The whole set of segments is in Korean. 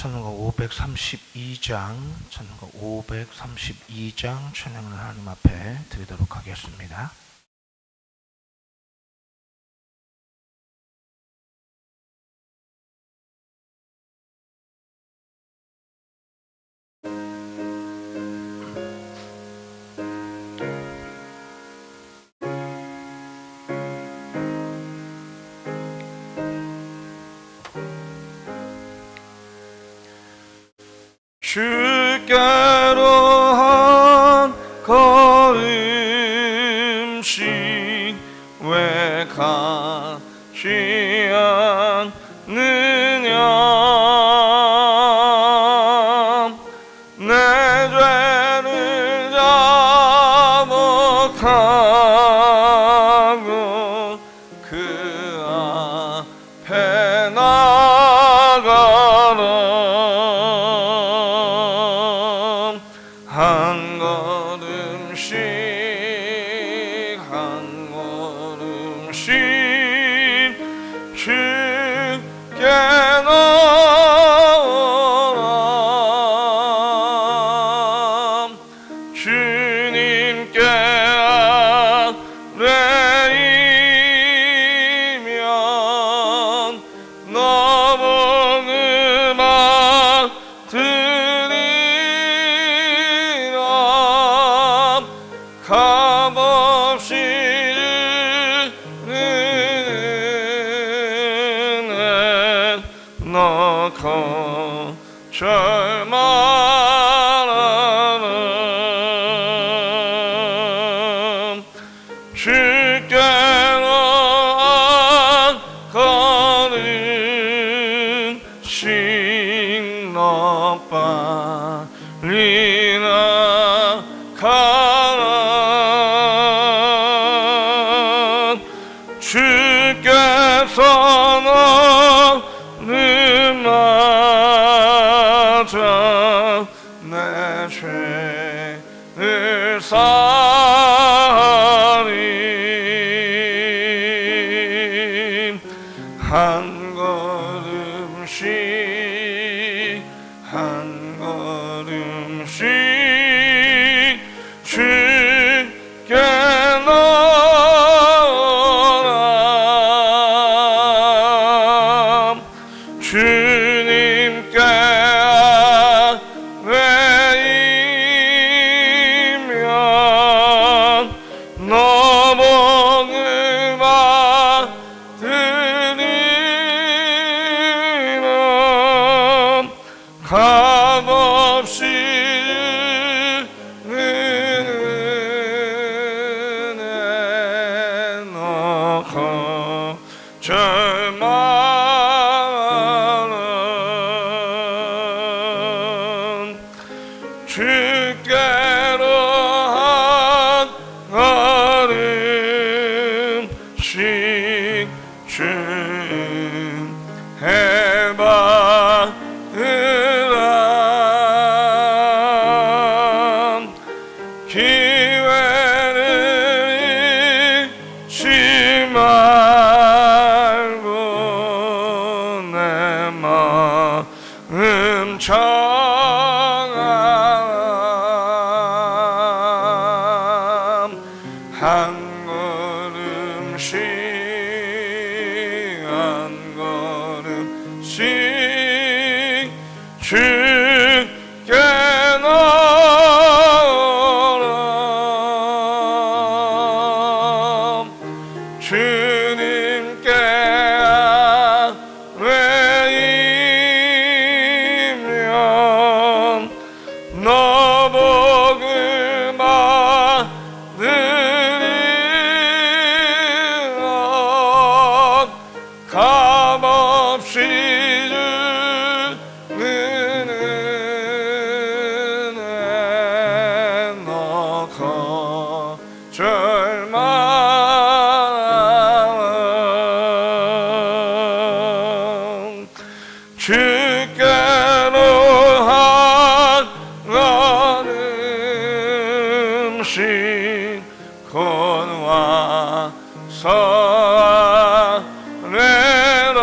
찬송가 532장 찬양을 하나님 앞에 드리도록 하겠습니다. 주께로 한 걸음씩 왜 가지 않느냐. 내 죄를 자복하고 그 앞에 나가라. 한 걸음씩 주께 나오라. 주님께 아뢰이면 너무 음악 드리라. 값없이 은혜 넣고 절망하라. 주께로 한 걸음씩 너 빨리 나가라. 주께서 너를 맞아 내 죄를 사리. 한 걸음씩 주께 나오라. 주님께 아뢰이면 너무 음악 드리라. 값없이 은혜 넣고 절망하라. 주께로 한 걸음씩 해받으라. 기회를 잃지 말고 내 마음 정하라. 한 걸음씩 주께 나오라. 주님께 아뢰이면 너 복을 받으리라. 값없이 주는 은혜 넣고 절망. 주께로 한 걸음씩 곧 와서 아뢰라.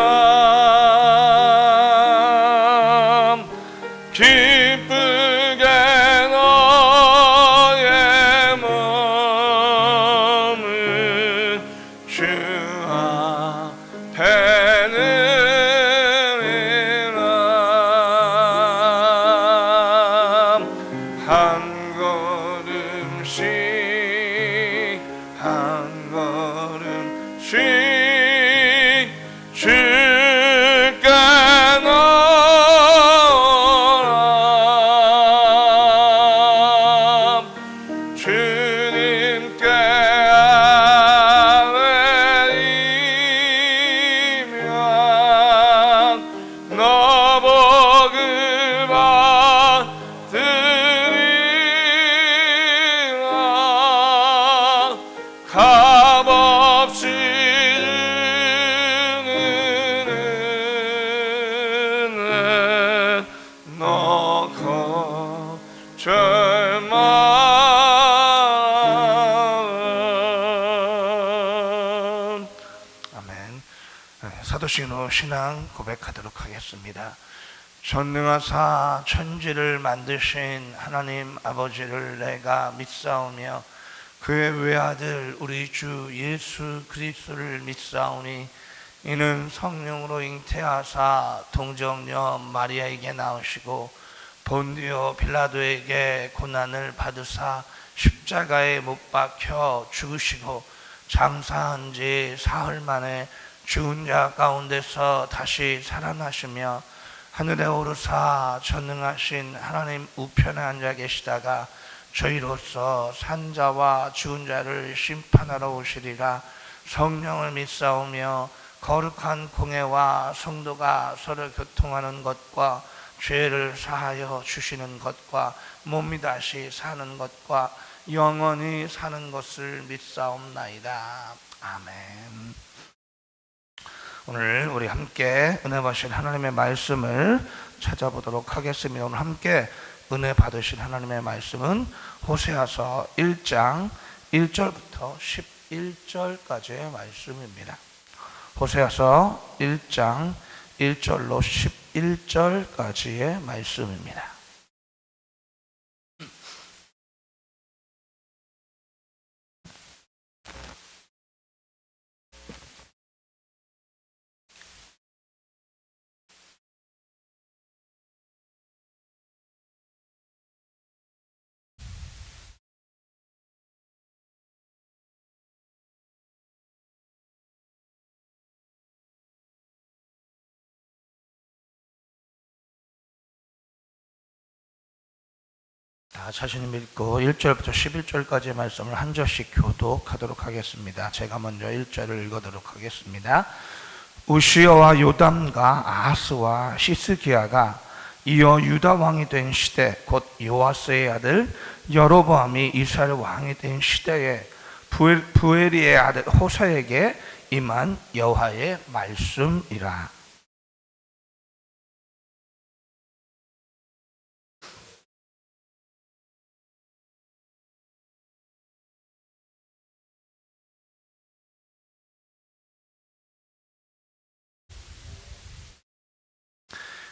믿음으로 신앙 고백하도록 하겠습니다. 전능하사 천지를 만드신 하나님 아버지를 내가 믿사오며 그의 외아들 우리 주 예수 그리스도를 믿사오니 이는 성령으로 잉태하사 동정녀 마리아에게 나오시고 본디오 빌라도에게 고난을 받으사 십자가에 못 박혀 죽으시고 장사한 지 사흘 만에 죽은 자 가운데서 다시 살아나시며 하늘에 오르사 전능하신 하나님 우편에 앉아 계시다가 저희로서 산자와 죽은 자를 심판하러 오시리라. 성령을 믿사오며 거룩한 공회와 성도가 서로 교통하는 것과 죄를 사하여 주시는 것과 몸이 다시 사는 것과 영원히 사는 것을 믿사옵나이다. 아멘. 오늘 우리 함께 은혜 받으신 하나님의 말씀을 찾아보도록 하겠습니다. 오늘 함께 은혜 받으신 하나님의 말씀은 호세아서 1장 1절부터 11절까지의 말씀입니다. 호세아서 1장 1절로 11절까지의 말씀입니다. 자신이 믿고 1절부터 11절까지의 말씀을 한 절씩 교독하도록 하겠습니다. 제가 먼저 1절을 읽어도록 하겠습니다. 우시어와 요담과 아하스와 시스기야가 이어 유다 왕이 된 시대, 곧 요아스의 아들 여로보암이 이스라엘 왕이 된 시대에 부엘리의 아들 호세에게 임한 여호와의 말씀이라.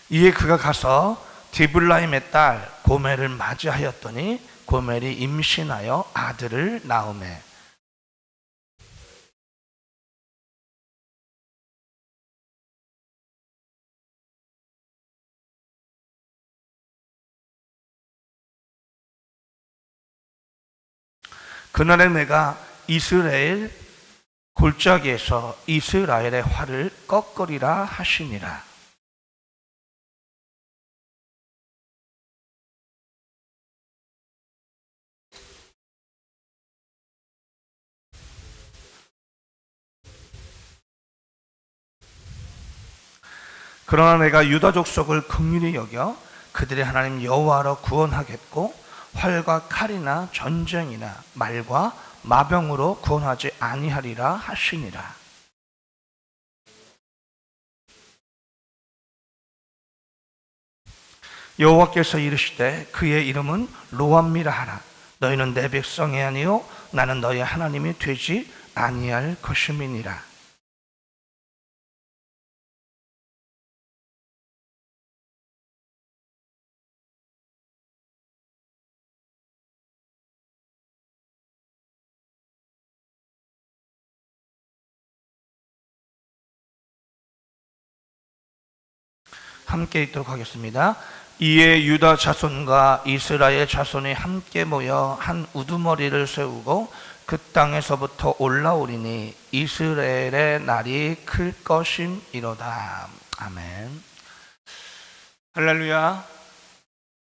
이에 그가 가서 디블라임의 딸 고멜을 맞이하였더니 고멜이 임신하여 아들을 낳으매 그날에 내가 이스라엘 골짜기에서 이스라엘의 활을 꺾으리라 하시니라. 그러나 내가 유다 족속을 긍휼히 여겨 그들의 하나님 여호와로 구원하겠고 활과 칼이나 전쟁이나 말과 마병으로 구원하지 아니하리라 하시니라. 여호와께서 이르시되 그의 이름은 로암미라 하라. 너희는 내 백성이 아니요 나는 너희 하나님이 되지 아니할 것임이니라. 함께 읽도록 하겠습니다. 이에 유다 자손과 이스라엘 자손이 함께 모여 한 우두머리를 세우고 그 땅에서부터 올라오리니 이스라엘의 날이 클 것임이로다. 아멘. 할렐루야.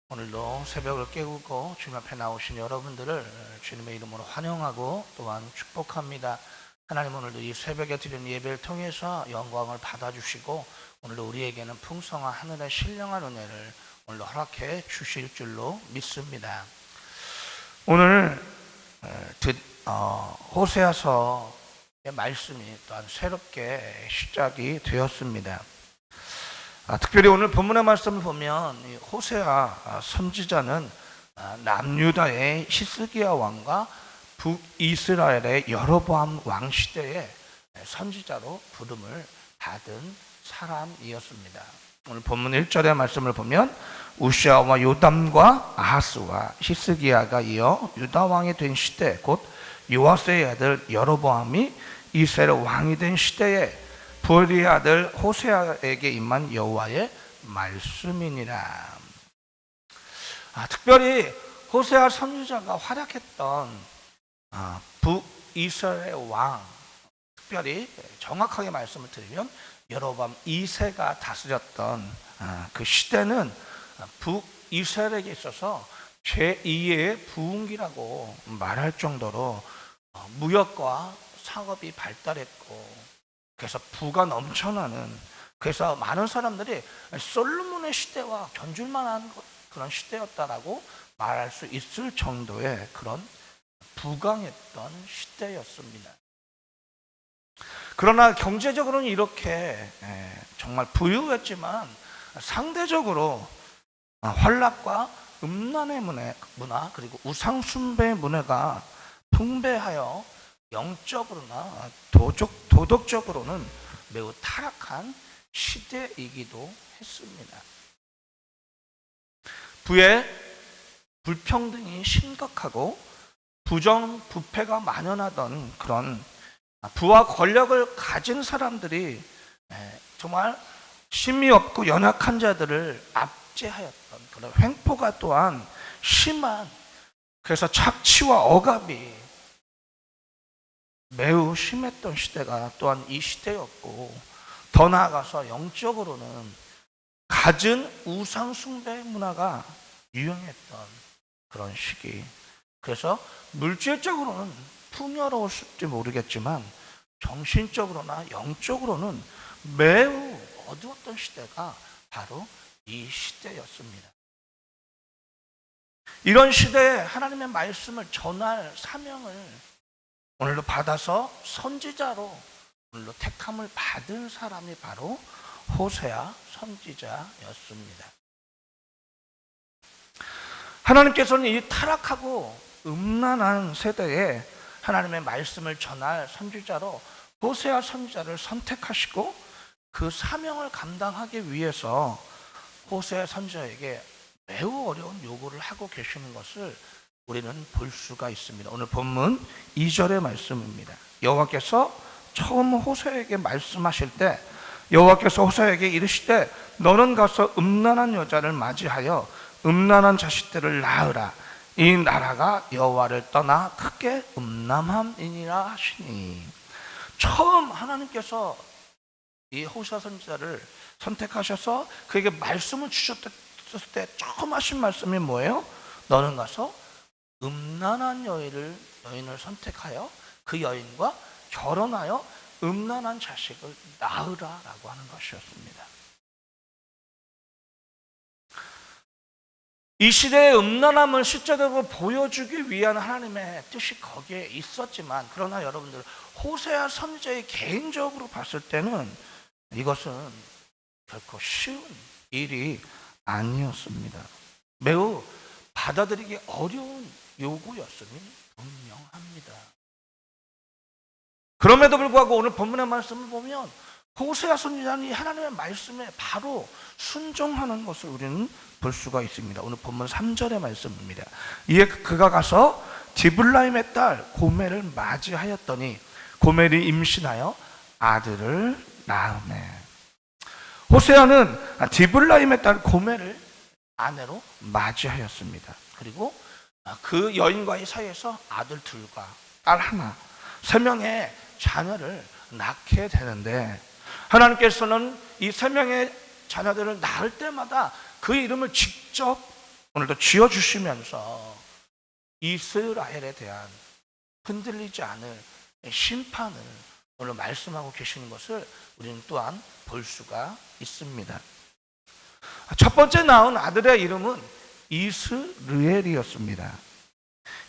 오늘도 새벽을 깨우고 주님 앞에 나오신 여러분들을 주님의 이름으로 환영하고 또한 축복합니다. 하나님 오늘도 이 새벽에 드리는 예배를 통해서 영광을 받아주시고 오늘도 우리에게는 풍성한 하늘의 신령한 은혜를 오늘도 허락해 주실 줄로 믿습니다. 오늘 호세아서의 말씀이 또한 새롭게 시작이 되었습니다. 특별히 오늘 본문의 말씀을 보면 호세아 선지자는 남유다의 히스기야 왕과 북이스라엘의 여로보암 왕 시대에 선지자로 부름을 받은 사람이었습니다. 오늘 본문 1절의 말씀을 보면 우시아와 요담과 아하스와 히스기야가 이어 유다 왕이 된 시대, 곧 요아스의 아들 여로보암이 이스라엘 왕이 된 시대에 부엘의 아들 호세아에게 임한 여호와의 말씀이니라. 특별히 호세아 선지자가 활약했던 북이스라엘 왕, 특별히 정확하게 말씀을 드리면 여로보암 2세가 다스렸던 그 시대는 북이스라엘에게 있어서 제2의 부흥기라고 말할 정도로 무역과 상업이 발달했고, 그래서 부가 넘쳐나는, 그래서 많은 사람들이 솔로몬의 시대와 견줄만한 그런 시대였다라고 말할 수 있을 정도의 그런 부강했던 시대였습니다. 그러나 경제적으로는 이렇게 정말 부유했지만 상대적으로 환락과 음란의 문화 그리고 우상숭배의 문화가 풍배하여 영적으로나 도덕적으로는 매우 타락한 시대이기도 했습니다. 부의 불평등이 심각하고 부정부패가 만연하던 그런 부와 권력을 가진 사람들이 정말 힘이 없고 연약한 자들을 압제하였던 그런 횡포가 또한 심한, 그래서 착취와 억압이 매우 심했던 시대가 또한 이 시대였고, 더 나아가서 영적으로는 갖은 우상 숭배 문화가 유행했던 그런 시기. 그래서 물질적으로는 풍요로웠을지 모르겠지만 정신적으로나 영적으로는 매우 어두웠던 시대가 바로 이 시대였습니다. 이런 시대에 하나님의 말씀을 전할 사명을 오늘도 받아서 선지자로 오늘도 택함을 받은 사람이 바로 호세아 선지자였습니다. 하나님께서는 이 타락하고 음란한 세대에 하나님의 말씀을 전할 선지자로 호세아 선지자를 선택하시고 그 사명을 감당하기 위해서 호세아 선지자에게 매우 어려운 요구를 하고 계시는 것을 우리는 볼 수가 있습니다. 오늘 본문 2절의 말씀입니다. 여호와께서 처음 호세아에게 말씀하실 때 여호와께서 호세아에게 이르시되 너는 가서 음란한 여자를 맞이하여 음란한 자식들을 낳으라. 이 나라가 여호와를 떠나 크게 음란함이니라 하시니. 처음 하나님께서 이 호세아 선지자를 선택하셔서 그에게 말씀을 주셨을 때 처음 하신 말씀이 뭐예요? 너는 가서 음란한 여인을 선택하여 그 여인과 결혼하여 음란한 자식을 낳으라라고 하는 것이었습니다. 이 시대의 음란함을 실제적으로 보여주기 위한 하나님의 뜻이 거기에 있었지만, 그러나 여러분들 호세아 선지자의 개인적으로 봤을 때는 이것은 결코 쉬운 일이 아니었습니다. 매우 받아들이기 어려운 요구였음이 분명합니다. 그럼에도 불구하고 오늘 본문의 말씀을 보면 호세아 선지자는 하나님의 말씀에 바로 순종하는 것을 우리는 볼 수가 있습니다. 오늘 본문 3절의 말씀입니다. 이에 그가 가서 디블라임의 딸 고멜을 맞이하였더니 고멜이 임신하여 아들을 낳으매. 호세아는 디블라임의 딸 고멜을 아내로 맞이하였습니다. 그리고 그 여인과의 사이에서 아들 둘과 딸 하나, 3명의 자녀를 낳게 되는데, 하나님께서는 이 3명의 자녀들을 낳을 때마다 그 이름을 직접 오늘도 지어주시면서 이스라엘에 대한 흔들리지 않을 심판을 오늘 말씀하고 계시는 것을 우리는 또한 볼 수가 있습니다. 첫 번째 낳은 아들의 이름은 이스르엘이었습니다.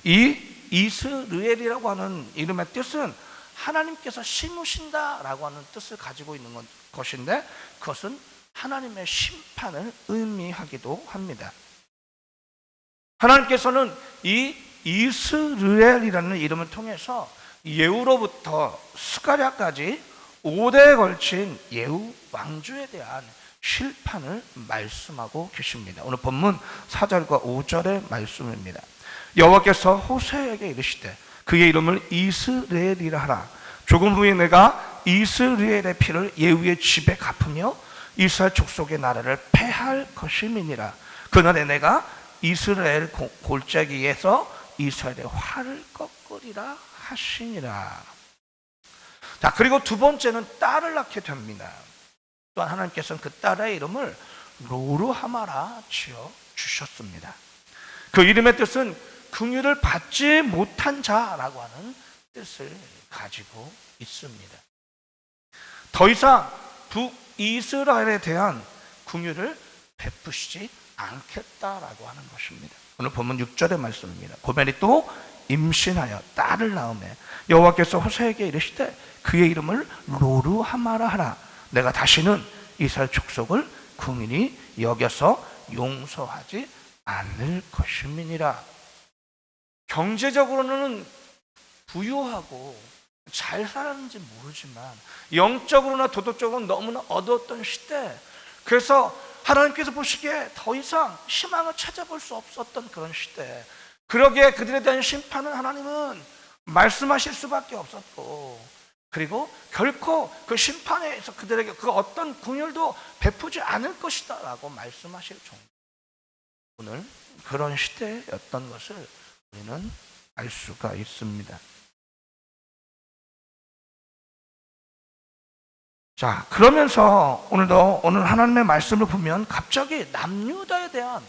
이 이스르엘이라고 하는 이름의 뜻은 하나님께서 심으신다라고 하는 뜻을 가지고 있는 것인데, 그것은 하나님의 심판을 의미하기도 합니다. 하나님께서는 이 이스르엘이라는 이름을 통해서 예후로부터 스가랴까지 5대에 걸친 예후 왕조에 대한 심판을 말씀하고 계십니다. 오늘 본문 4절과 5절의 말씀입니다. 여호와께서 호세에게 이르시되 그의 이름을 이스라엘이라 하라. 조금 후에 내가 이스라엘의 피를 예후의 집에 갚으며 이스라엘 족속의 나라를 패할 것임이니라. 그날에 내가 이스라엘 골짜기에서 이스라엘의 활을 꺾으리라 하시니라. 자, 그리고 두 번째는 딸을 낳게 됩니다. 또한 하나님께서는 그 딸의 이름을 로루하마라 지어 주셨습니다. 그 이름의 뜻은 긍휼을 받지 못한 자라고 하는 뜻을 가지고 있습니다. 더 이상 북이스라엘에 대한 긍휼을 베푸시지 않겠다라고 하는 것입니다. 오늘 본문 6절의 말씀입니다. 고멜이 또 임신하여 딸을 낳으매 여호와께서 호세에게 이르시되 그의 이름을 로루하마라 하라. 내가 다시는 이스라엘 족속을 긍휼히 여겨서 용서하지 않을 것임이니라. 경제적으로는 부유하고 잘 살았는지 모르지만 영적으로나 도덕적으로 너무나 어두웠던 시대, 그래서 하나님께서 보시기에 더 이상 희망을 찾아볼 수 없었던 그런 시대, 그러기에 그들에 대한 심판은 하나님은 말씀하실 수밖에 없었고, 그리고 결코 그 심판에서 그들에게 그 어떤 긍휼도 베푸지 않을 것이다 라고 말씀하실 정도, 오늘 그런 시대였던 것을 우리는 알 수가 있습니다. 자, 그러면서 오늘 하나님의 말씀을 보면 갑자기 남유다에 대한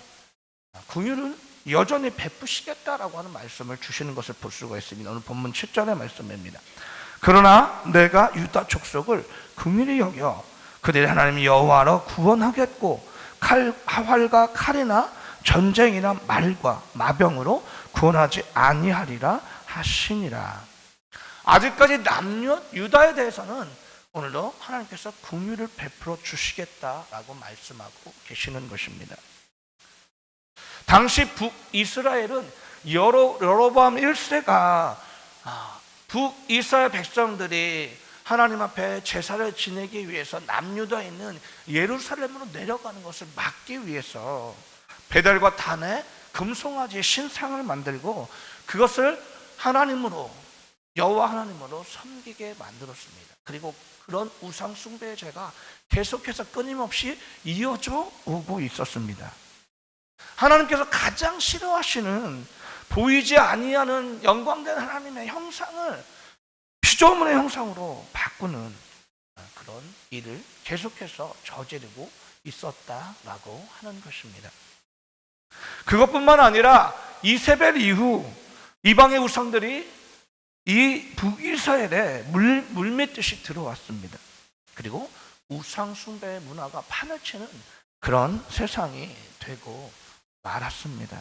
긍휼을 여전히 베푸시겠다라고 하는 말씀을 주시는 것을 볼 수가 있습니다. 오늘 본문 7절의 말씀입니다. 그러나 내가 유다 족속을 긍휼히 여겨 그들이 하나님 여호와로 구원하겠고 활과 칼이나 전쟁이나 말과 마병으로 구원하지 아니하리라 하시니라. 아직까지 유다에 대해서는 오늘도 하나님께서 긍휼을 베풀어 주시겠다라고 말씀하고 계시는 것입니다. 당시 북이스라엘은 여로보암 1세가 북이스라엘 백성들이 하나님 앞에 제사를 지내기 위해서 남유다에 있는 예루살렘으로 내려가는 것을 막기 위해서 베델과 단에 금송아지의 신상을 만들고 그것을 하나님으로, 여호와 하나님으로 섬기게 만들었습니다. 그리고 그런 우상 숭배의 죄가 계속해서 끊임없이 이어져 오고 있었습니다. 하나님께서 가장 싫어하시는 보이지 아니하는 영광된 하나님의 형상을 피조물의 형상으로 바꾸는 그런 일을 계속해서 저지르고 있었다라고 하는 것입니다. 그것뿐만 아니라 이세벨 이후 이방의 우상들이 이 북이스라엘에 물밀듯이 들어왔습니다. 그리고 우상 숭배의 문화가 판을 치는 그런 세상이 되고 말았습니다.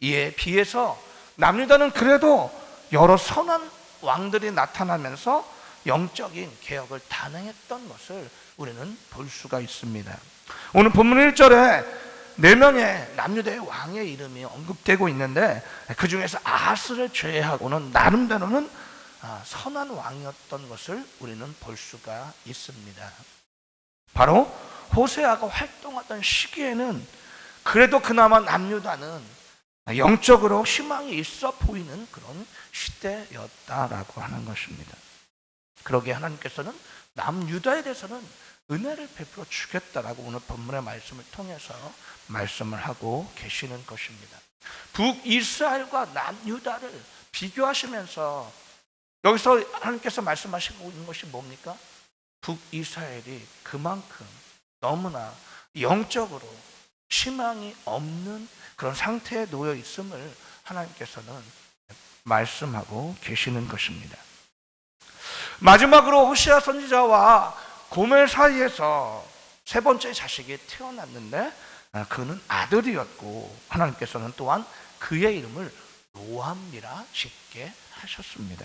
이에 비해서 남유다는 그래도 여러 선한 왕들이 나타나면서 영적인 개혁을 단행했던 것을 우리는 볼 수가 있습니다. 오늘 본문 1절에 4명의 남유다의 왕의 이름이 언급되고 있는데 그 중에서 아하스를 제외하고는 나름대로는 선한 왕이었던 것을 우리는 볼 수가 있습니다. 바로 호세아가 활동하던 시기에는 그래도 그나마 남유다는 영적으로 희망이 있어 보이는 그런 시대였다라고 하는 것입니다. 그러기에 하나님께서는 남유다에 대해서는 은혜를 베풀어 주겠다라고 오늘 본문의 말씀을 통해서 말씀을 하고 계시는 것입니다. 북이스라엘과 남유다를 비교하시면서 여기서 하나님께서 말씀하시고 있는 것이 뭡니까? 북이스라엘이 그만큼 너무나 영적으로 희망이 없는 그런 상태에 놓여 있음을 하나님께서는 말씀하고 계시는 것입니다. 마지막으로 호시아 선지자와 고멜 사이에서 세 번째 자식이 태어났는데 그는 아들이었고 하나님께서는 또한 그의 이름을 로암미라 짓게 하셨습니다.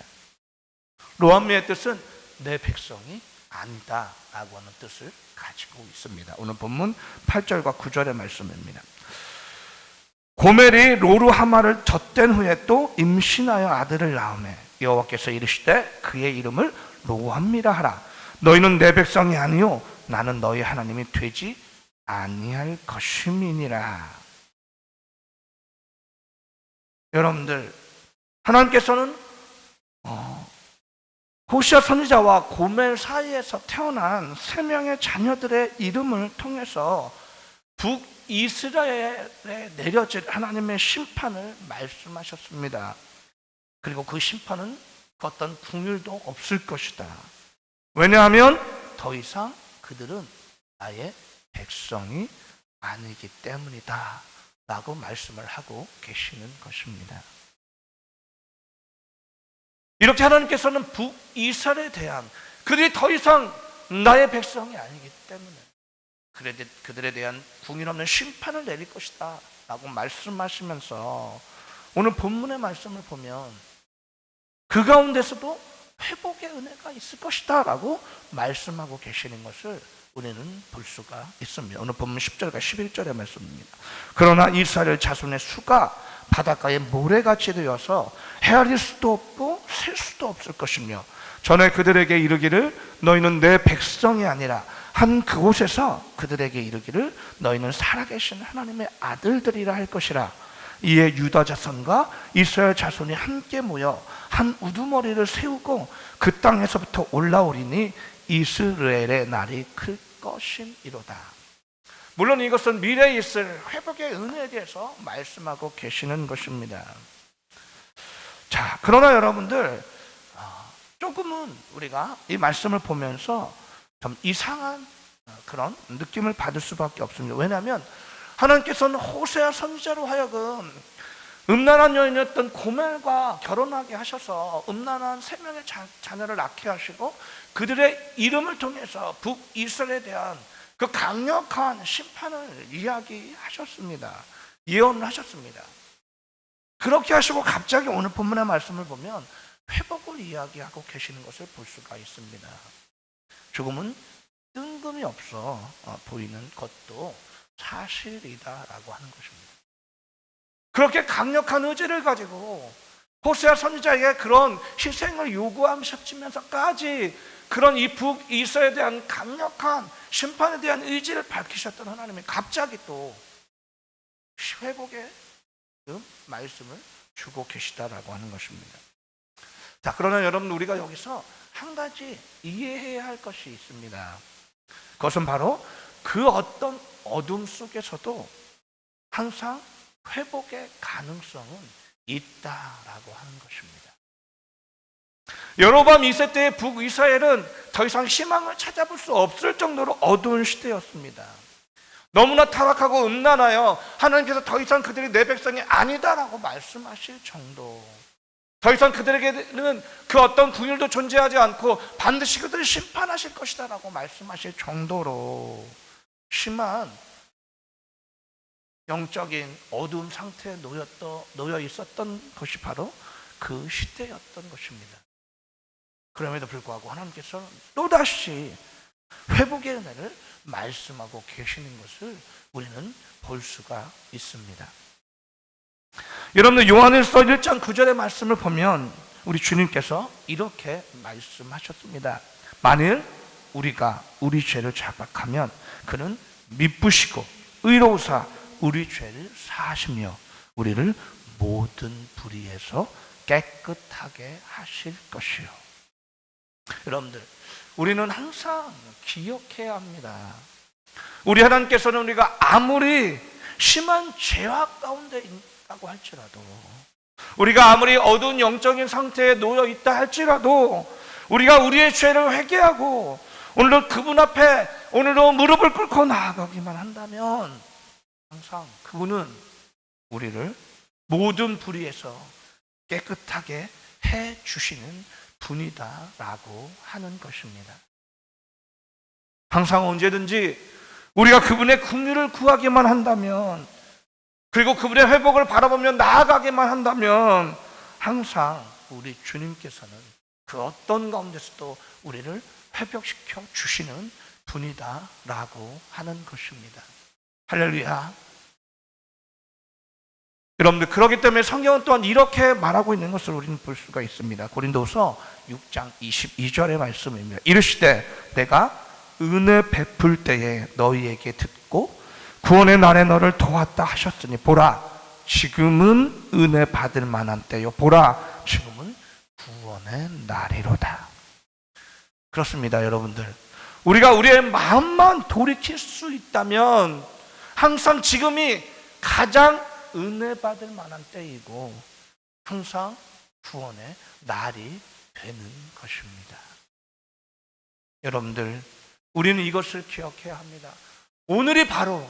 로암미의 뜻은 내 백성이 아니다 라고 하는 뜻을 가지고 있습니다. 오늘 본문 8절과 9절의 말씀입니다. 고멜이 로루하마를 젖된 후에 또 임신하여 아들을 낳으매 여호와께서 이르시되 그의 이름을 로암미라 하라. 너희는 내 백성이 아니요 나는 너희 하나님이 되지 아니할 것임이니라. 여러분들, 하나님께서는 호시아 선지자와 고멜 사이에서 태어난 3명의 자녀들의 이름을 통해서 북이스라엘에 내려질 하나님의 심판을 말씀하셨습니다. 그리고 그 심판은 어떤 긍휼도 없을 것이다. 왜냐하면 더 이상 그들은 나의 백성이 아니기 때문이다 라고 말씀을 하고 계시는 것입니다. 이렇게 하나님께서는 북이스라엘에 대한, 그들이 더 이상 나의 백성이 아니기 때문에 그들에 대한 궁일 없는 심판을 내릴 것이다 라고 말씀하시면서 오늘 본문의 말씀을 보면 그 가운데서도 회복의 은혜가 있을 것이다 라고 말씀하고 계시는 것을 우리는 볼 수가 있습니다. 오늘 본문 10절과 11절의 말씀입니다. 그러나 이스라엘 자손의 수가 바닷가에 모래같이 되어서 헤아릴 수도 없고 셀 수도 없을 것이며 전에 그들에게 이르기를 너희는 내 백성이 아니라 한 그곳에서 그들에게 이르기를 너희는 살아계신 하나님의 아들들이라 할 것이라. 이에 유다 자손과 이스라엘 자손이 함께 모여 한 우두머리를 세우고 그 땅에서부터 올라오리니 이스라엘의 날이 클 것이니로다. 물론 이것은 미래에 있을 회복의 은혜에 대해서 말씀하고 계시는 것입니다. 자, 그러나 여러분들, 조금은 우리가 이 말씀을 보면서 좀 이상한 그런 느낌을 받을 수밖에 없습니다. 왜냐하면 하나님께서는 호세아 선지자로 하여금 음란한 여인이었던 고멜과 결혼하게 하셔서 음란한 3명의 자녀를 낳게 하시고 그들의 이름을 통해서 북이스라엘에 대한 그 강력한 심판을 이야기하셨습니다. 예언을 하셨습니다. 그렇게 하시고 갑자기 오늘 본문의 말씀을 보면 회복을 이야기하고 계시는 것을 볼 수가 있습니다. 조금은 뜬금이 없어 보이는 것도 사실이다라고 하는 것입니다. 그렇게 강력한 의지를 가지고 호세아 선지자에게 그런 희생을 요구하시면서까지 그런 이 북이스라엘에 대한 강력한 심판에 대한 의지를 밝히셨던 하나님이 갑자기 또 회복의 그 말씀을 주고 계시다라고 하는 것입니다. 자, 그러나 여러분, 우리가 여기서 한 가지 이해해야 할 것이 있습니다. 그것은 바로 그 어떤 어둠 속에서도 항상 회복의 가능성은 있다라고 하는 것입니다. 여로보암 2세 때의 북이스라엘은 더 이상 희망을 찾아볼 수 없을 정도로 어두운 시대였습니다. 너무나 타락하고 음란하여 하나님께서 더 이상 그들이 내 백성이 아니다라고 말씀하실 정도, 더 이상 그들에게는 그 어떤 긍휼도 존재하지 않고 반드시 그들을 심판하실 것이다라고 말씀하실 정도로 심한 영적인 어두운 상태에 놓여 있었던 것이 바로 그 시대였던 것입니다. 그럼에도 불구하고 하나님께서는 또다시 회복의 은혜를 말씀하고 계시는 것을 우리는 볼 수가 있습니다. 여러분들, 요한일서 1장 9절의 말씀을 보면 우리 주님께서 이렇게 말씀하셨습니다. 만일 우리가 우리 죄를 자백하면 그는 미쁘시고 의로우사 우리 죄를 사하시며 우리를 모든 불의에서 깨끗하게 하실 것이요. 여러분들, 우리는 항상 기억해야 합니다. 우리 하나님께서는 우리가 아무리 심한 죄악 가운데 있다고 할지라도, 우리가 아무리 어두운 영적인 상태에 놓여 있다 할지라도, 우리가 우리의 죄를 회개하고 오늘도 그분 앞에 오늘도 무릎을 꿇고 나아가기만 한다면 항상 그분은 우리를 모든 불의에서 깨끗하게 해 주시는 분이다라고 하는 것입니다. 항상 언제든지 우리가 그분의 긍휼을 구하기만 한다면, 그리고 그분의 회복을 바라보며 나아가기만 한다면 항상 우리 주님께서는 그 어떤 가운데서도 우리를 회복시켜 주시는 분이다라고 하는 것입니다. 할렐루야. 여러분들, 그렇기 때문에 성경은 또한 이렇게 말하고 있는 것을 우리는 볼 수가 있습니다. 고린도서 6장 22절의 말씀입니다. 이르시되 내가 은혜 베풀 때에 너희에게 듣고 구원의 날에 너를 도왔다 하셨으니 보라 지금은 은혜 받을 만한 때요 보라 지금은 구원의 날이로다. 그렇습니다. 여러분들, 우리가 우리의 마음만 돌이킬 수 있다면 항상 지금이 가장 은혜 받을 만한 때이고 항상 구원의 날이 되는 것입니다. 여러분들, 우리는 이것을 기억해야 합니다. 오늘이 바로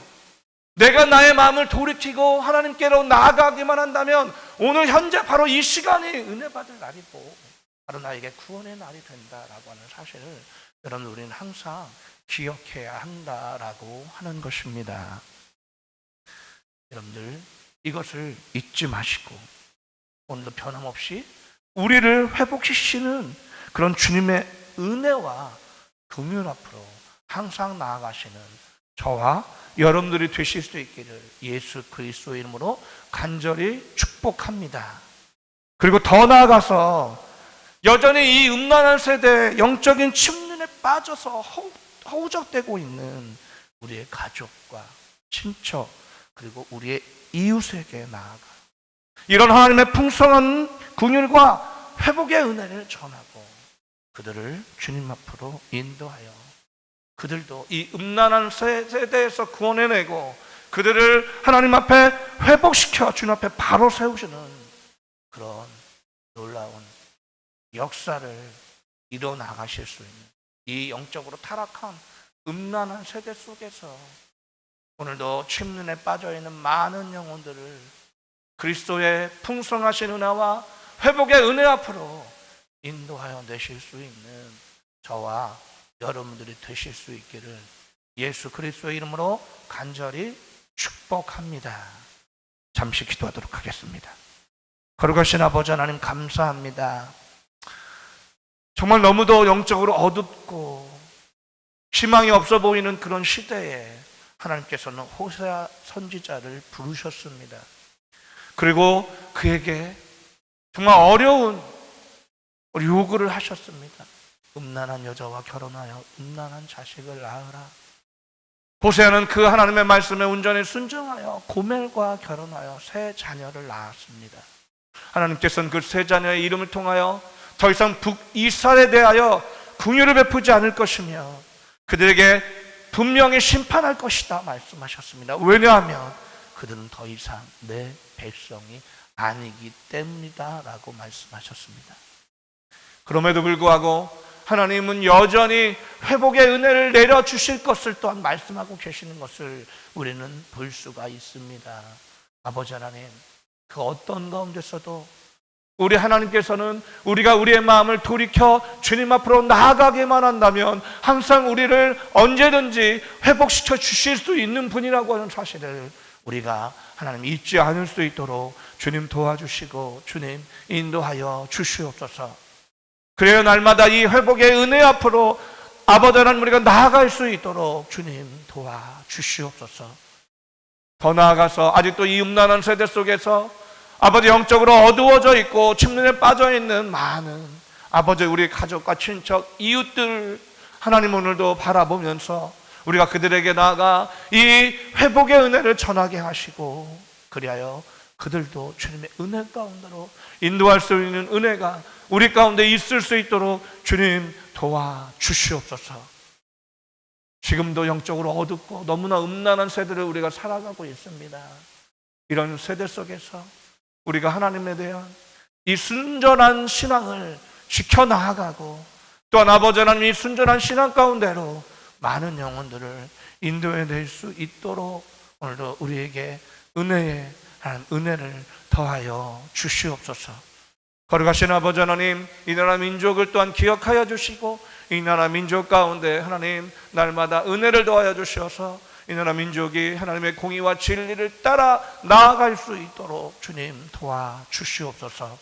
내가 나의 마음을 돌이키고 하나님께로 나아가기만 한다면 오늘 현재 바로 이 시간이 은혜 받을 날이고 바로 나에게 구원의 날이 된다라고 하는 사실을 여러분, 우리는 항상 기억해야 한다라고 하는 것입니다. 여러분들, 이것을 잊지 마시고 오늘도 변함없이 우리를 회복시키는 그런 주님의 은혜와 긍휼 앞으로 항상 나아가시는 저와 여러분들이 되실 수 있기를 예수 그리스도의 이름으로 간절히 축복합니다. 그리고 더 나아가서 여전히 이 음란한 세대의 영적인 침륜에 빠져서 허우적대고 있는 우리의 가족과 친척 그리고 우리의 이웃에게 나아가 이런 하나님의 풍성한 긍휼과 회복의 은혜를 전하고 그들을 주님 앞으로 인도하여 그들도 이 음란한 세대에서 구원해내고 그들을 하나님 앞에 회복시켜 주님 앞에 바로 세우시는 그런 놀라운 역사를 이뤄나가실 수 있는 이 영적으로 타락한 음란한 세대 속에서 오늘도 침륜에 빠져있는 많은 영혼들을 그리스도의 풍성하신 은혜와 회복의 은혜 앞으로 인도하여 내실 수 있는 저와 여러분들이 되실 수 있기를 예수 그리스도의 이름으로 간절히 축복합니다. 잠시 기도하도록 하겠습니다. 거룩하신 아버지 하나님, 감사합니다. 정말 너무도 영적으로 어둡고 희망이 없어 보이는 그런 시대에 하나님께서는 호세아 선지자를 부르셨습니다. 그리고 그에게 정말 어려운 요구를 하셨습니다. 음란한 여자와 결혼하여 음란한 자식을 낳으라. 호세아는 그 하나님의 말씀에 온전히 순종하여 고멜과 결혼하여 세 자녀를 낳았습니다. 하나님께서는 그 세 자녀의 이름을 통하여 더 이상 북이스라엘에 대하여 긍휼을 베푸지 않을 것이며 그들에게 분명히 심판할 것이다 말씀하셨습니다. 왜냐하면 그들은 더 이상 내 백성이 아니기 때문이다 라고 말씀하셨습니다. 그럼에도 불구하고 하나님은 여전히 회복의 은혜를 내려주실 것을 또한 말씀하고 계시는 것을 우리는 볼 수가 있습니다. 아버지 하나님, 그 어떤 가운데서도 우리 하나님께서는 우리가 우리의 마음을 돌이켜 주님 앞으로 나아가기만 한다면 항상 우리를 언제든지 회복시켜 주실 수 있는 분이라고 하는 사실을 우리가 하나님 잊지 않을 수 있도록 주님 도와주시고 주님 인도하여 주시옵소서. 그래야 날마다 이 회복의 은혜 앞으로 아버지 하나님 우리가 나아갈 수 있도록 주님 도와주시옵소서. 더 나아가서 아직도 이 음란한 세대 속에서 아버지 영적으로 어두워져 있고 침륜에 빠져 있는 많은 아버지 우리 가족과 친척 이웃들 하나님 오늘도 바라보면서 우리가 그들에게 나아가 이 회복의 은혜를 전하게 하시고 그리하여 그들도 주님의 은혜 가운데로 인도할 수 있는 은혜가 우리 가운데 있을 수 있도록 주님 도와주시옵소서. 지금도 영적으로 어둡고 너무나 음란한 세대를 우리가 살아가고 있습니다. 이런 세대 속에서 우리가 하나님에 대한 이 순전한 신앙을 지켜나가고 또한 아버지 하나님 이 순전한 신앙 가운데로 많은 영혼들을 인도해낼 수 있도록 오늘도 우리에게 은혜를 더하여 주시옵소서. 거룩하신 아버지 하나님, 이 나라 민족을 또한 기억하여 주시고 이 나라 민족 가운데 하나님 날마다 은혜를 더하여 주셔서 이 나라 민족이 하나님의 공의와 진리를 따라 나아갈 수 있도록 주님 도와주시옵소서.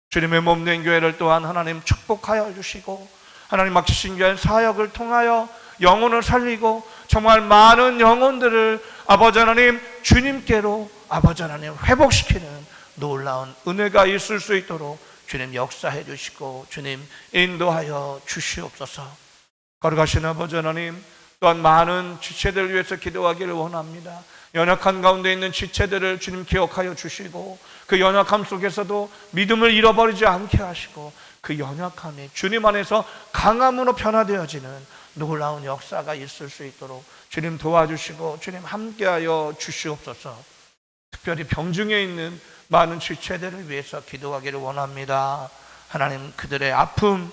주님의 몸된 교회를 또한 하나님 축복하여 주시고 하나님 맡기신 교회 사역을 통하여 영혼을 살리고 정말 많은 영혼들을 아버지 하나님 주님께로 아버지 하나님 회복시키는 놀라운 은혜가 있을 수 있도록 주님 역사해 주시고 주님 인도하여 주시옵소서. 거룩하신 아버지 하나님, 또한 많은 지체들을 위해서 기도하기를 원합니다. 연약한 가운데 있는 지체들을 주님 기억하여 주시고 그 연약함 속에서도 믿음을 잃어버리지 않게 하시고 그 연약함이 주님 안에서 강함으로 변화되어지는 놀라운 역사가 있을 수 있도록 주님 도와주시고 주님 함께하여 주시옵소서. 특별히 병중에 있는 많은 지체들을 위해서 기도하기를 원합니다. 하나님, 그들의 아픔,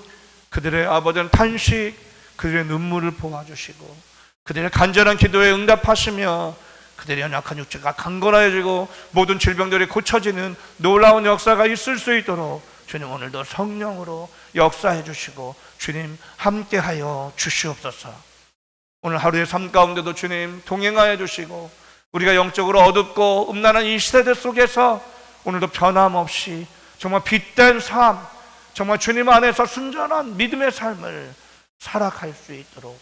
그들의 아버지는 탄식, 그들의 눈물을 보아주시고 그들의 간절한 기도에 응답하시며 그들의 연약한 육체가 강건해지고 모든 질병들이 고쳐지는 놀라운 역사가 있을 수 있도록 주님 오늘도 성령으로 역사해 주시고 주님 함께하여 주시옵소서. 오늘 하루의 삶 가운데도 주님 동행하여 주시고 우리가 영적으로 어둡고 음란한 이 시대들 속에서 오늘도 변함없이 정말 빛된 삶, 정말 주님 안에서 순전한 믿음의 삶을 살아갈 수 있도록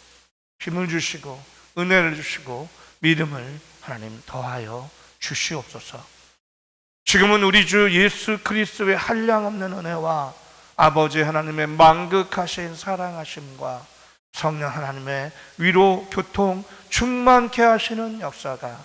힘을 주시고 은혜를 주시고 믿음을 하나님 더하여 주시옵소서. 지금은 우리 주 예수 그리스도의 한량없는 은혜와 아버지 하나님의 만극하신 사랑하심과 성령 하나님의 위로 교통 충만케 하시는 역사가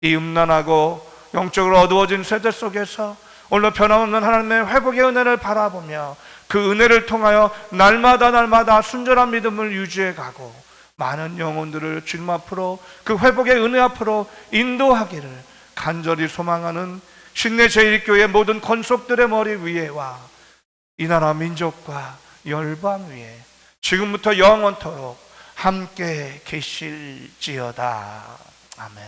이 음란하고 영적으로 어두워진 세대 속에서 오늘 변함없는 하나님의 회복의 은혜를 바라보며 그 은혜를 통하여 날마다 순전한 믿음을 유지해 가고 많은 영혼들을 주님 앞으로 그 회복의 은혜 앞으로 인도하기를 간절히 소망하는 신내 제1교회 모든 권속들의 머리 위에와 이 나라 민족과 열방 위에 지금부터 영원토록 함께 계실지어다. 아멘.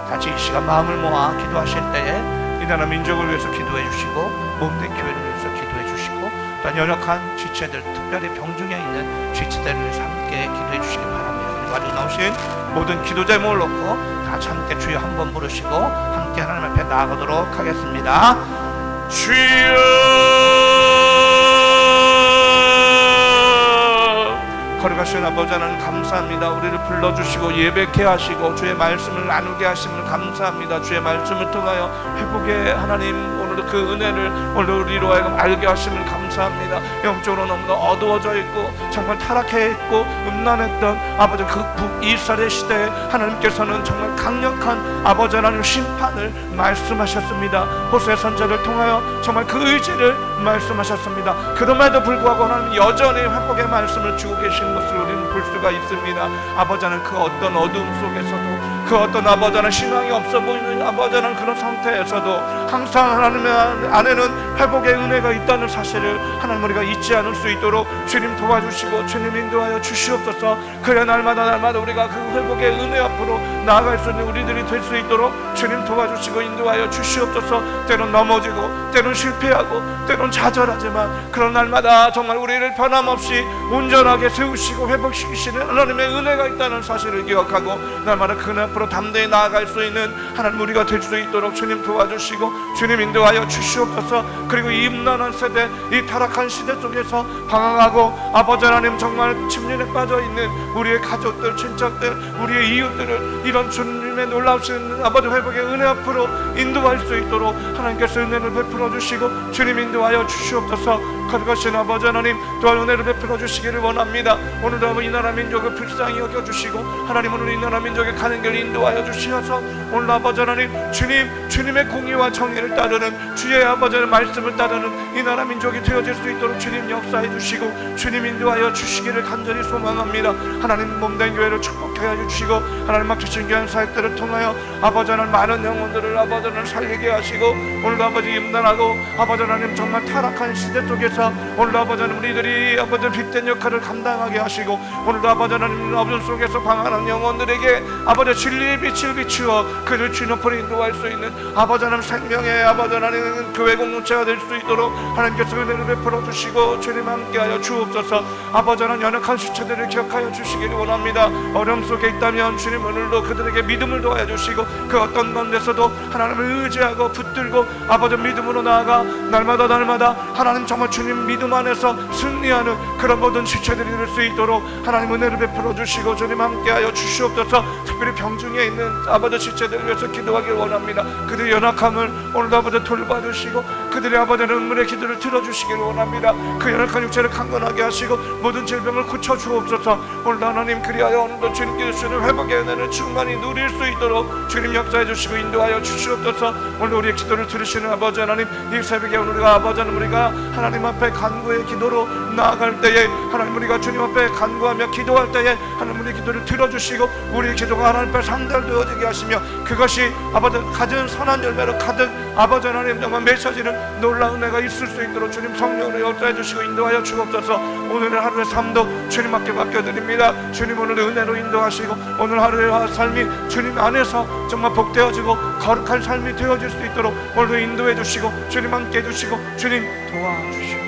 같이 이 시간 마음을 모아 기도하실 때에 이 나라 민족을 위해서 기도해 주시고 몸된 교회를 위해서 기도해 주시고 또한 연약한 지체들, 특별히 병중에 있는 지체들을 위해서 함께 기도해 주시기 바랍니다. 그리고 아주 나오신 모든 기도 제목을 놓고 다 함께 주여 한번 부르시고 함께 하나님 앞에 나아가도록 하겠습니다. 주여, 거룩하신 아버지 하나님 감사합니다. 우리를 불러주시고 예배케 하시고 주의 말씀을 나누게 하심을 감사합니다. 주의 말씀을 통하여 회복의 하나님 오늘도 그 은혜를 오늘 우리로 하여금 알게 하심을 감사합니다. 영적으로 너무나 어두워져 있고 정말 타락해 있고 음란했던 아버지 그 북이스라엘 시대에 하나님께서는 정말 강력한 아버지 하나님 심판을 말씀하셨습니다. 호세 선지자를 통하여 정말 그 의지를 말씀하셨습니다. 그럼에도 불구하고 하나님 여전히 회복의 말씀을 주고 계신 것을 우리는 볼 수가 있습니다. 아버지는 그 어떤 어두움 속에서도 그 어떤 아버지는 신앙이 없어 보이는 아버지는 그런 상태에서도 항상 하나님의 안에는 회복의 은혜가 있다는 사실을 하나님 우리가 잊지 않을 수 있도록 주님 도와주시고 주님 인도하여 주시옵소서. 그래 날마다 우리가 그 회복의 은혜 앞으로 나아갈 수 있는 우리들이 될 수 있도록 주님 도와주시고 인도하여 주시옵소서. 때론 넘어지고 때론 실패하고 때론 좌절하지만 그런 날마다 정말 우리를 변함없이 온전하게 세우시고 회복시키시는 하나님의 은혜가 있다는 사실을 기억하고 날마다 그 앞으로 담대히 나아갈 수 있는 하나님 우리가 될 수 있도록 주님 도와주시고 주님 인도하여 주시옵소서. 그리고 이 음란한 세대, 이 타락한 시대 속에서 방황하고 아버지 하나님 정말 침륜에 빠져있는 우리의 가족들, 친척들, 우리의 이웃들을 이런 주님의 놀라우신 아버지 회복의 은혜 앞으로 인도할 수 있도록 하나님께서 은혜를 베풀어 주시고 주님 인도하여 주시옵소서. 거룩하신 아버지 하나님 또한 은혜를 베풀어 주시기를 원합니다. 오늘도 이 나라 민족을 불쌍히 여겨주시고 하나님 오늘 이 나라 민족의 가는 길을 인도하여 주시어서 오늘 아버지 하나님 주님의 공의와 정의를 따르는 주의 아버지의 말씀을 따르는 이 나라 민족이 되어질 수 있도록 주님 역사해 주시고 주님 인도하여 주시기를 간절히 소망합니다. 하나님 몸된 교회를 축복해 주시고 하나님 맡기신 귀한 사역들을 통하여 아버지 하나님 많은 영혼들을 아버지 하나님 살리게 하시고 오늘도 아버지 임단하고 아버지 하나님 정말 타락한 시대 속에서 오늘도 아버지 하나님 우리들이 아버지 빛된 역할을 감당하게 하시고 오늘도 아버지 하나님 어둠 속에서 방황하는 영혼들에게 아버지 진리의 빛을 비추어 그를 주님 앞으로 인도할 수 있는 아버지 하나님 생명의 아버지 하나님 교회 공동체가 될 수 있도록 하나님께서 은혜를 베풀어 주시고 주님 함께하여 주옵소서. 아버지 하나님 연약한 지체들을 기억하여 주시기를 원합니다. 어려움 속에 있다면 주님 오늘도 그들에게 믿음을 도와주시고 그 어떤 가운데서도 하나님을 의지하고 붙들고 아버지 믿음으로 나아가 날마다 하나님 정말 주님 믿음 안에서 승리하는 그런 모든 지체들이 될 수 있도록 하나님 은혜를 베풀어 주시고 주님 함께하여 주시옵소서. 특별히 병중에 있는 아버지 지체들을 위해서 기도하길 원합니다. 그들의 연약함을 오늘도 아버지 돌봐주시고 그들의 아버지 눈물의 기도를 들어주시길 원합니다. 그 연약한 육체를 강건하게 하시고 모든 질병을 고쳐주옵소서. 오늘도 하나님 그리하여 오늘도 주님께서 주시는 회복의 은혜를 충만히 누릴 수 있도록 주님 역사해 주시고 인도하여 주시옵소서. 오늘 우리의 기도를 들으시는 아버지 하나님, 이 새벽에 우리가 아버지 하나님 우리가 하나님 앞에 간구의 기도로 나아갈 때에 하나님 우리가 주님 앞에 간구하며 기도할 때에 하나님 우리의 기도를 들어주시고 우리의 기도가 하나님 앞에 상달되어지게 하시며 그것이 아버지 가진 선한 열매로 가득 아버지 하나님 정말 맺혀지는 놀라운 은혜가 있을 수 있도록 주님 성령으로 역사해 주시고 인도하여 주옵소서. 오늘의 하루의 삶도 주님께 맡겨드립니다. 주님 오늘의 은혜로 인도하시고 오늘 하루의 삶이 주님 안에서 정말 복되어지고 거룩한 삶이 되어질 수 있도록 오늘도 인도해 주시고 주님 함께 해주시고 주님 도와주시고